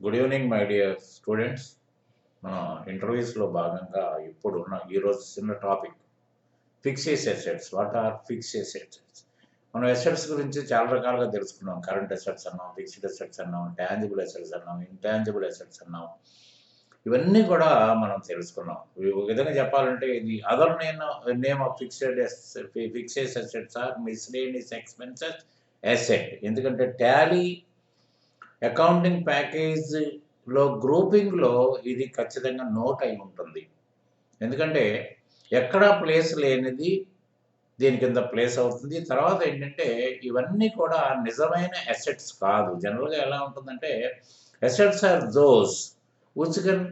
Good evening my dear students. మన ఇంటర్వ్యూస్లో భాగంగా ఇప్పుడున్న ఈరోజు చిన్న topic fixed assets. What are fixed assets? మనం అసెట్స్ గురించి చాలా రకాలుగా తెలుసుకున్నాం. కరెంట్ అసెట్స్ అన్నాం, ఫిక్స్డ్ అసెట్స్ అన్నాం, టాంజిబుల్ అసెట్స్ అన్నాం, ఇంటాంజిబుల్ అసెట్స్ అన్నాం. ఇవన్నీ కూడా మనం తెలుసుకున్నాం. ఒక విధంగా చెప్పాలంటే ఇది other name of fixed assets are miscellaneous expenses asset. ఎందుకంటే టాలీ అకౌంటింగ్ ప్యాకేజ్లో గ్రూపింగ్లో ఇది ఖచ్చితంగా నోట్ అయి ఉంటుంది. ఎందుకంటే ఎక్కడా ప్లేస్ లేనిది దీని కింద ప్లేస్ అవుతుంది. తర్వాత ఏంటంటే ఇవన్నీ కూడా నిజమైన అసెట్స్ కాదు. జనరల్గా ఎలా ఉంటుందంటే assets are those which can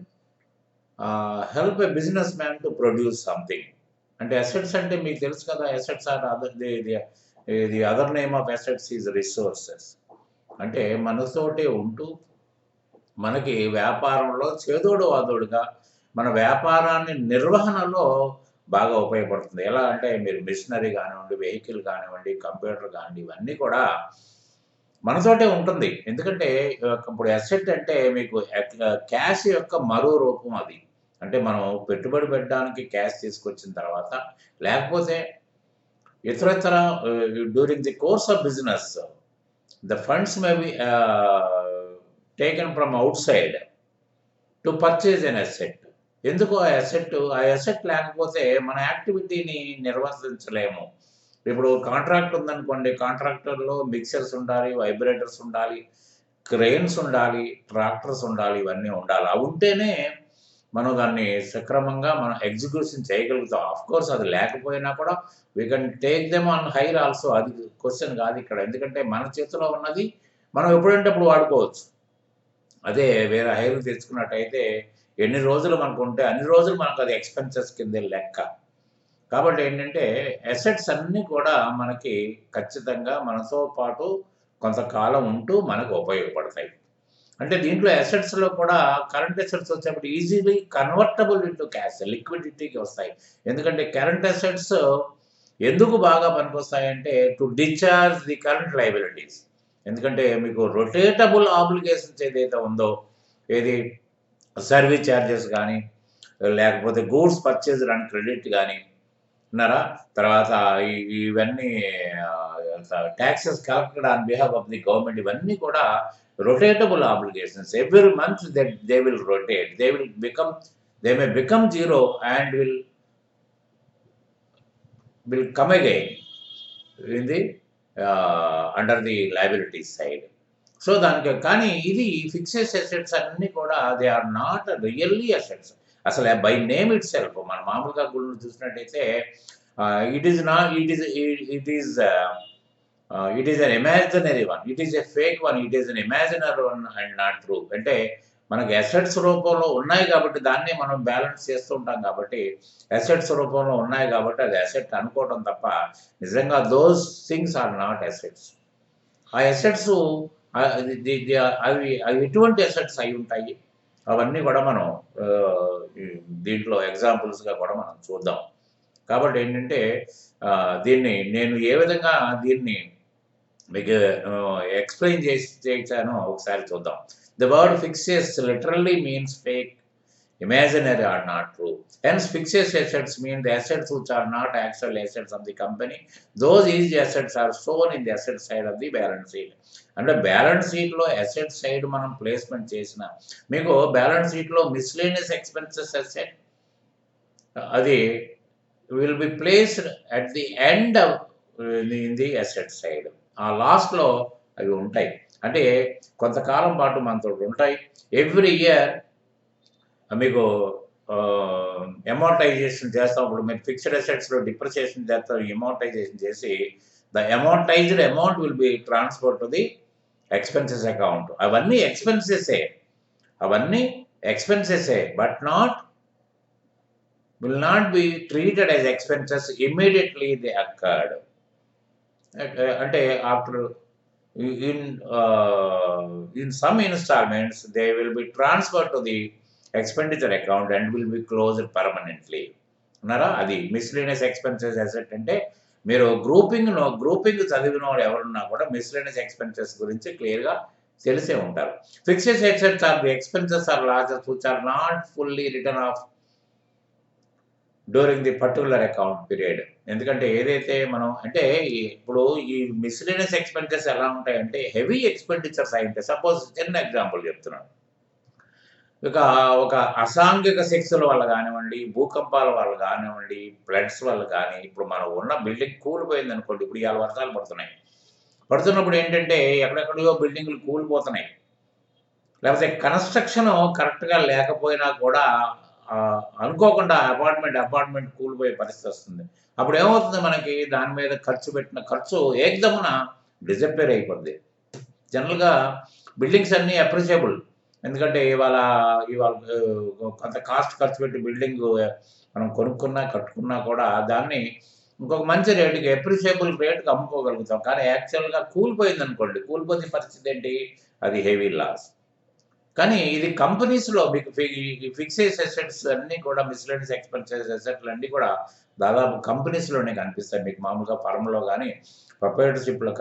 help a business man to produce something. అంటే అసెట్స్ అంటే మీకు తెలుసు కదా, assets are the other name of assets is resources. అంటే మనతోటే ఉంటూ మనకి వ్యాపారంలో చేదోడు వాదోడుగా మన వ్యాపారాన్ని నిర్వహణలో బాగా ఉపయోగపడుతుంది. ఎలా అంటే మీరు మిషనరీ కానివ్వండి, వెహికల్ కానివ్వండి, కంప్యూటర్ కానివ్వండి, ఇవన్నీ కూడా మనతోటే ఉంటుంది. ఎందుకంటే ఇప్పుడు అసెట్ అంటే మీకు క్యాష్ యొక్క మరో రూపం అది. అంటే మనం పెట్టుబడి పెట్టడానికి క్యాష్ తీసుకొచ్చిన తర్వాత, లేకపోతే ఇతరత్ర during the course of business the funds may be taken from outside to purchase an asset. ఎందుకు ఆ అసెట్ లేకపోతే మన యాక్టివిటీని నిర్వర్తించలేము. ఇప్పుడు కాంట్రాక్ట్ ఉందనుకోండి, కాంట్రాక్టర్లో మిక్సర్స్ ఉండాలి, వైబ్రేటర్స్ ఉండాలి, క్రెయిన్స్ ఉండాలి, ట్రాక్టర్స్ ఉండాలి, ఇవన్నీ ఉండాలి. అవి ఉంటేనే మనం దాన్ని సక్రమంగా మనం ఎగ్జిక్యూషన్ చేయగలుగుతాం. ఆఫ్ కోర్స్ అది లేకపోయినా కూడా we can take them on hire also. అది క్వశ్చన్ కాదు ఇక్కడ. ఎందుకంటే మన చేతిలో ఉన్నది మనం ఎప్పుడంటే అప్పుడు వాడుకోవచ్చు. అదే వేరే హైర్ తెచ్చుకున్నట్టయితే ఎన్ని రోజులు మనకు ఉంటే అన్ని రోజులు మనకు అది ఎక్స్పెన్సెస్ కింద లెక్క. కాబట్టి ఏంటంటే అసెట్స్ అన్నీ కూడా మనకి ఖచ్చితంగా మనతో పాటు కొంతకాలం ఉంటూ మనకు ఉపయోగపడతాయి. అంటే దీంట్లో అసెట్స్లో కూడా కరెంట్ అసెట్స్ వచ్చేప్పుడు ఈజీలీ కన్వర్టబుల్ ఇంటూ క్యాష్, లిక్విడిటీకి వస్తాయి. ఎందుకంటే కరెంట్ అసెట్స్ ఎందుకు బాగా పనికొస్తాయంటే to discharge the current liabilities. ఎందుకంటే మీకు రొటేటబుల్ ఆబ్లిగేషన్స్ ఏదైతే ఉందో, ఏది సర్వీస్ ఛార్జెస్ కానీ, లేకపోతే గూడ్స్ పర్చేజ్ అండ్ క్రెడిట్ కానీ ఉన్నారా, తర్వాత ఇవన్నీ taxes collected on behalf of the government, ఇవన్నీ కూడా rotatable obligations. Every month they will rotate, they may become zero and will come again in the under the liabilities side. So దానికి కానీ ఇది fixed assets అన్నీ కూడా they are not really assets. అసలు by name itself మన మామూలుగా గుళ్ళు చూసినట్టయితే it is an imaginary one, it is a fake one, it is an imaginary one and not true. అంటే మనకి అసెట్స్ రూపంలో ఉన్నాయి కాబట్టి దాన్ని మనం బ్యాలెన్స్ చేస్తూ ఉంటాం. కాబట్టి అసెట్స్ రూపంలో ఉన్నాయి కాబట్టి అది అసెట్ అనుకోవడం తప్ప నిజంగా those things are not assets. ఆ అసెట్స్ అవి ఎటువంటి అసెట్స్ అయి ఉంటాయి, అవన్నీ కూడా మనం దీంట్లో ఎగ్జాంపుల్స్గా కూడా మనం చూద్దాం. కాబట్టి ఏంటంటే దీన్ని నేను ఏ విధంగా దీన్ని మీకు ఎక్స్ప్లెయిన్ చేశానో ఒకసారి చూద్దాం. The word fixes literally means fake, imaginary or not true. Hence, fixed assets mean the assets which are not actual assets of the company. Those easy assets are shown in the asset side of the balance sheet. అంటే balance షీట్లో asset side మనం placement చేసిన మీకు balance షీట్లో miscellaneous expenses asset అది will be placed at the end in the asset side. ఆ లాస్ట్లో అవి ఉంటాయి. అంటే కొంతకాలం పాటు మనతో ఉంటాయి. ఎవ్రీ ఇయర్ మీకు అమౌంటైజేషన్ చేస్తాం. ఇప్పుడు మీరు ఫిక్స్డ్ అసెట్స్లో డిప్రిసియేషన్ చేస్తాం, అమౌంటైజేషన్ చేసి the amortized amount will be transfer to the expenses account. అవన్నీ ఎక్స్పెన్సెసే but will not be treated as expenses immediately they occurred. అంటే after in some installments they will be transferred to the expenditure account and will be closed permanently. ఉన్నారా? అది miscellaneous expenses asset. అంటే మీరు grouping చదివిన వాళ్ళు ఎవరున్నా కూడా miscellaneous expenses గురించి క్లియర్గా తెలిసే ఉంటారు. Fixed assets are the expenses or losses which are not fully written off during the particular account period. ఎందుకంటే ఏదైతే మనం అంటే ఇప్పుడు ఈ మిస్‌లేనియస్ ఎక్స్‌పెన్సెస్ ఎలా ఉంటాయంటే హెవీ ఎక్స్‌పెండిచర్స్ అయ్యుంటాయి. సపోజ్ చిన్న ఎగ్జాంపుల్ చెప్తున్నాను. ఒక అసాంఘిక శక్తుల వల్ల గానివ్వండి, భూకంపాల వల్ల గానివ్వండి, ఫ్లడ్స్ వల్ల గాని, ఇప్పుడు మనం ఉన్న బిల్డింగ్ కూలిపోయిందనుకోండి. ఇప్పుడు ఇవాళ వర్షాలు పడుతున్నాయి. పడుతున్నప్పుడు ఏంటంటే ఎక్కడెక్కడో బిల్డింగులు కూలిపోతున్నాయి. లేకపోతే కన్‌స్ట్రక్షన్ కరెక్ట్‌గా లేకపోయినా కూడా అనుకోకుండా అపార్ట్‌మెంట్ కూలిపోయే పరిస్థితొస్తుంది. అప్పుడేమవుతుంది మనకి దాని మీద ఖర్చు పెట్టిన ఖర్చు ఏకదమున డిసప్పీర్ అయిపోద్ది. జనరల్‌గా బిల్డింగ్స్ అన్నీ అప్రిషియబుల్. ఎందుకంటే ఇవాళ ఇవాళ కొంత కాస్ట్ ఖర్చు పెట్టి బిల్డింగు మనం కొనుక్కున్నా, కట్టుకున్నా కూడా దాన్ని ఇంకొక మంచి రేట్‌కి అప్రిషియబుల్ రేట్‌కి అమ్ముకోగలుగుతాం. కానీ యాక్చువల్‌గా కూలిపోయిందనుకోండి, కూలిపోతే పరిస్థితి ఏంటి? అది హెవీ లాస్. కానీ ఇది కంపెనీస్‌లో మీకు ఈ ఫిక్స్డ్ అసెట్స్ అన్నీ కూడా మిస్‌లేనియస్ ఎక్స్‌పెన్సెస్ అసెట్‌లన్నీ కూడా దాదాపు కంపెనీస్‌లోనే కనిపిస్తాయి. మీకు మామూలుగా ఫర్మ్‌లో గాని, ప్రొప్రైటర్‌షిప్‌లో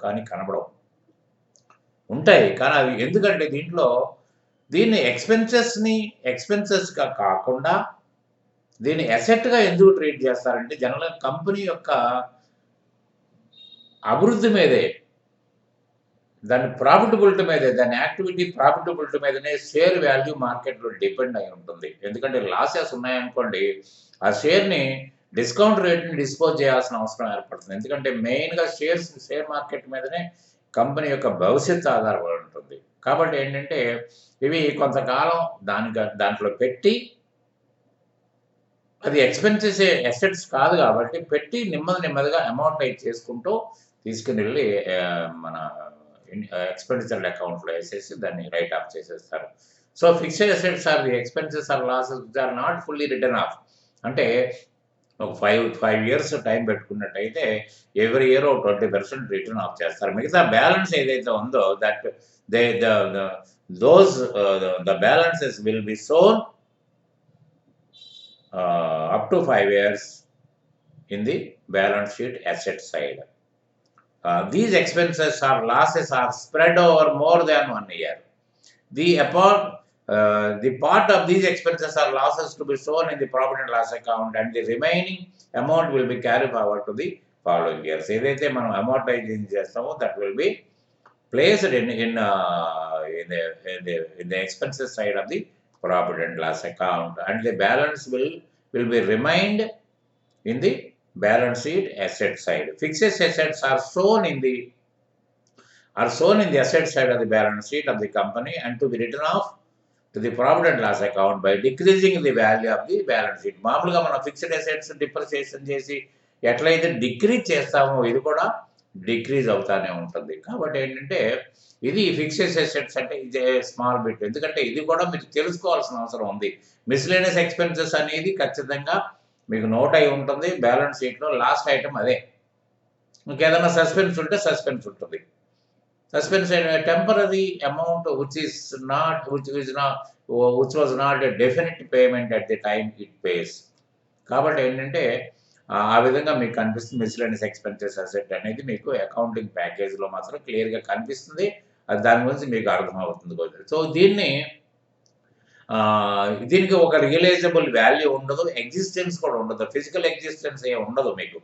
కానీ కనపడవు. ఉంటాయి. కానీ అవి ఎందుకంటే దీన్ని ఎక్స్‌పెన్సెస్‌గా కాకుండా దీన్ని అసెట్‌గా ఎందుకు ట్రీట్ చేస్తారంటే జనరల్‌గా కంపెనీ యొక్క అభివృద్ధి మీదే, దాని ప్రాఫిటబిలిటీ మీదే, దాని యాక్టివిటీ ప్రాఫిటబిలిటీ మీదనే షేర్ వాల్యూ మార్కెట్‌లో డిపెండ్ అయి ఉంటుంది. ఎందుకంటే లాసెస్ ఉన్నాయనుకోండి, ఆ షేర్‌ని డిస్కౌంట్ రేట్‌ని డిస్పోజ్ చేయాల్సిన అవసరం ఏర్పడుతుంది. ఎందుకంటే మెయిన్‌గా షేర్ మార్కెట్ మీదనే కంపెనీ యొక్క భవిష్యత్తు ఆధారపడి ఉంటుంది. కాబట్టి ఏంటంటే ఇవి కొంతకాలం దాంట్లో పెట్టి అది అసెట్స్ కాదు కాబట్టి పెట్టి నెమ్మదిగా అమౌంటైజ్ చేసుకుంటూ తీసుకొనెళ్ళి మన ఎక్స్‌పెండిచర్ అకౌంట్‌లో ఏసేసి దాన్ని రైట్ ఆఫ్ చేసేస్తారు. So, fixed assets are the expenses or losses which are not fully written off. అంటే ఒక 5 ఇయర్స్ టైం పెట్టుకున్నట్టయితే ఎవ్రీ ఇయర్ ఒక 20% రిటర్న్ ఆఫ్ చేస్తారు. మిగతా బ్యాలెన్స్ ఏదైతే ఉందో that they the the those the balances will be shown up to 5 years in the balance sheet asset side. These expenses or losses are spread over more than 1 year. The part of these expenses or losses to be shown in the profit and loss account and the remaining amount will be carried forward to the following years. ఏదైతే మనం అమౌంటైజింగ్ చేస్తామో that will be placed in the expenses side of the profit and loss account, and the balance will be remained in the balance sheet asset side. Fixed assets are shown in the asset side of the balance sheet of the company and to be written off to the profit and loss account by decreasing the value of the balance sheet. మామూలుగా మనం fixed assets depreciation చేసి ఎట్లయితే decrease చేస్తామో ఇది కూడా decrease అవుతానే ఉంటుంది. కాబట్టి ఏంటంటే ఇది ఫిక్స్డ్ అసెట్స్ అంటే ఇది స్మాల్ బిట్. ఎందుకంటే ఇది కూడా మీరు తెలుసుకోవాల్సిన అవసరం ఉంది. మిస్‌లేనియస్ ఎక్స్‌పెన్సెస్ అనేది ఖచ్చితంగా మీకు నోట్ అయి ఉంటుంది. బ్యాలెన్స్ షీట్‌లో లాస్ట్ ఐటమ్ అదే. ఇంకేదైనా సస్పెన్స్ ఉంటే సస్పెన్స్ ఉంటుంది. Suspense a temporary amount which was not a definite payment at the time it pays. కాబట్టి ఏంటంటే ఆ విధంగా మీకు కనిపిస్తుంది మిస్‌లేనియస్ ఎక్స్‌పెన్సెస్ అసెట్ అనేది మీకు అకౌంటింగ్ ప్యాకేజ్‌లో మాత్రం క్లియర్‌గా కనిపిస్తుంది. అది దాని గురించి మీకు అర్థమవుతుంది. సో, దీనికి ఒక రియలైజబుల్ వాల్యూ ఉండదు. ఎగ్జిస్టెన్స్ కూడా ఉండదు. ఫిజికల్ ఎగ్జిస్టెన్స్ ఏమి ఉండదు మీకు.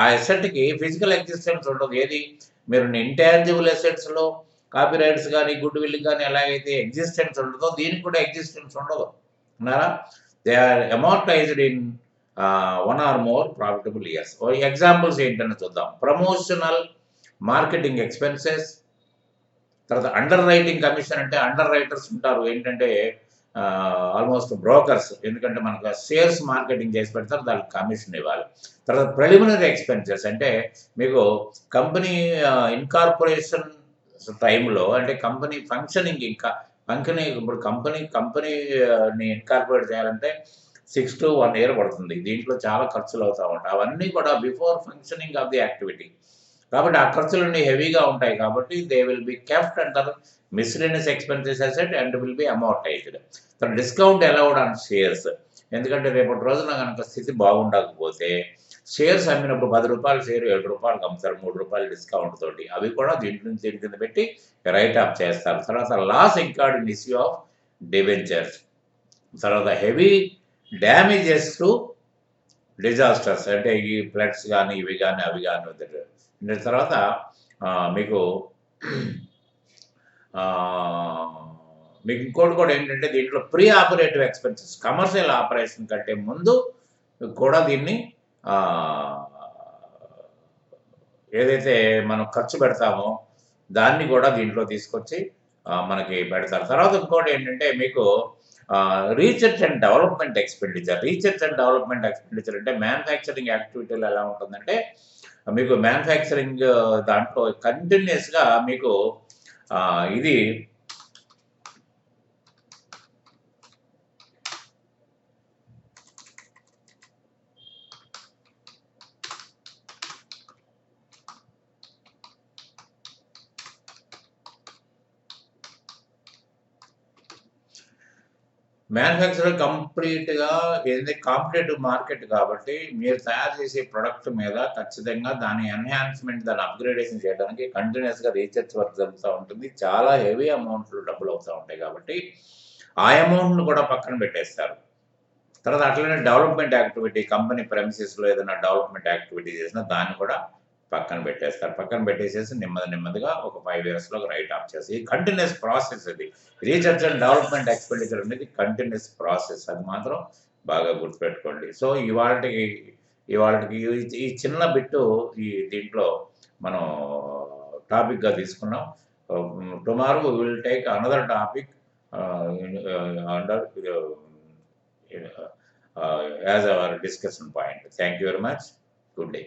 ఆ అసెట్‌కి ఫిజికల్ ఎగ్జిస్టెన్స్ ఉండదు. ఏది మీరు ఇంటాంజిబుల్ అసెట్స్‌లో కాపీరైట్స్ గాని, గుడ్ విల్ గాని ఎలాగైతే ఎగ్జిస్టెన్స్ ఉండదో దీనికి కూడా ఎగ్జిస్టెన్స్ ఉండదు. ఉన్నారా? They are amortized in 1 or more profitable years. Examples ఏంటని చూద్దాం. ప్రమోషనల్ మార్కెటింగ్ ఎక్స్‌పెన్సెస్, తర్వాత అండర్ రైటింగ్ కమిషన్ అంటే అండర్ రైటర్స్ ఉంటారు. ఏంటంటే ఆల్మోస్ట్ బ్రోకర్స్. ఎందుకంటే మనకు షేర్స్ మార్కెటింగ్ చేసి పెడతారు. దానికి కమిషన్ ఇవ్వాలి. తర్వాత ప్రిలిమినరీ ఎక్స్‌పెన్సెస్ అంటే మీకు కంపెనీ ఇన్కార్పొరేషన్ టైంలో అంటే కంపెనీ ఫంక్షనింగ్ ఇప్పుడు కంపెనీని ఇన్కార్పొరేట్ చేయాలంటే 6 to 1 ఇయర్ పడుతుంది. దీంట్లో చాలా ఖర్చులు అవుతా ఉంటాయి. అవన్నీ కూడా before functioning of the activity. కాబట్టి ఆ ఖర్చులన్నీ హెవీగా ఉంటాయి కాబట్టి they will be kept under miscellaneous expenses asset and will be amortized. Discount allowed on shares. ఎందుకంటే రేపటి రోజున గనక స్థితి బాగుండకపోతే షేర్స్ అమ్మినప్పుడు రూ. 10 షేర్ రూ. 7కి అమ్ముతారు, రూ. 3 డిస్కౌంట్ తోటి. అవి కూడా దీంట్లో నుంచి దీని కింద పెట్టి రైట్ ఆఫ్ చేస్తారు. తర్వాత loss incurred in issue of debentures. తర్వాత హెవీ డ్యామేజెస్ టు డిజాస్టర్స్, అంటే ఈ ఫ్లడ్స్ కానీ ఇవి కానీ అవి కానీ. తర్వాత మీకు మీకు ఇంకోటి కూడా ఏంటంటే దీంట్లో pre operative expenses, commercial operation కంటే ముందు కూడా దీన్ని ఏదైతే మనం ఖర్చు పెడతామో దాన్ని కూడా దీంట్లో తీసుకొచ్చి మనకి పెడతారు. తర్వాత ఇంకోటి ఏంటంటే మీకు research and development expenditure. Research and development expenditure అంటే మ్యానుఫ్యాక్చరింగ్ యాక్టివిటీలో ఎలా ఉంటుందంటే మీకు మ్యానుఫ్యాక్చరింగ్ దాంట్లో కంటిన్యూస్గా మీకు ఇది మ్యానుఫ్యాక్చరర్ కంప్లీట్గా ఏంది కాంపిటేటివ్ మార్కెట్ కాబట్టి మీరు తయారు చేసే ప్రొడక్ట్ మీద ఖచ్చితంగా దాని ఎన్హాన్స్మెంట్, దాని అప్గ్రేడేషన్ చేయడానికి కంటిన్యూస్గా రీసెర్చ్ వర్క్ జరుగుతూ ఉంటుంది. చాలా హెవీ అమౌంట్లు డబ్బులు అవుతూ ఉంటాయి కాబట్టి ఆ అమౌంట్ను కూడా పక్కన పెట్టేస్తారు. తర్వాత అట్లనే డెవలప్మెంట్ యాక్టివిటీ, కంపెనీ ప్రెమిసెస్లో ఏదైనా డెవలప్మెంట్ యాక్టివిటీ చేసినా దాన్ని కూడా పక్కన పెట్టేస్తారు. పక్కన పెట్టేసేసి నెమ్మదిగా ఒక 5 ఇయర్స్లో రైట్ ఆఫ్ చేసి, ఇది కంటిన్యూస్ ప్రాసెస్. ఇది రీసెర్చ్ అండ్ డెవలప్మెంట్ ఎక్స్పెండిచర్ అనేది కంటిన్యూస్ ప్రాసెస్, అది మాత్రం బాగా గుర్తుపెట్టుకోండి. సో ఇవాళకి ఈ చిన్న బిట్టు దీంట్లో మనం టాపిక్గా తీసుకున్నాం. Tomorrow we will take another topic under as our discussion point. Thank you very much. Good day.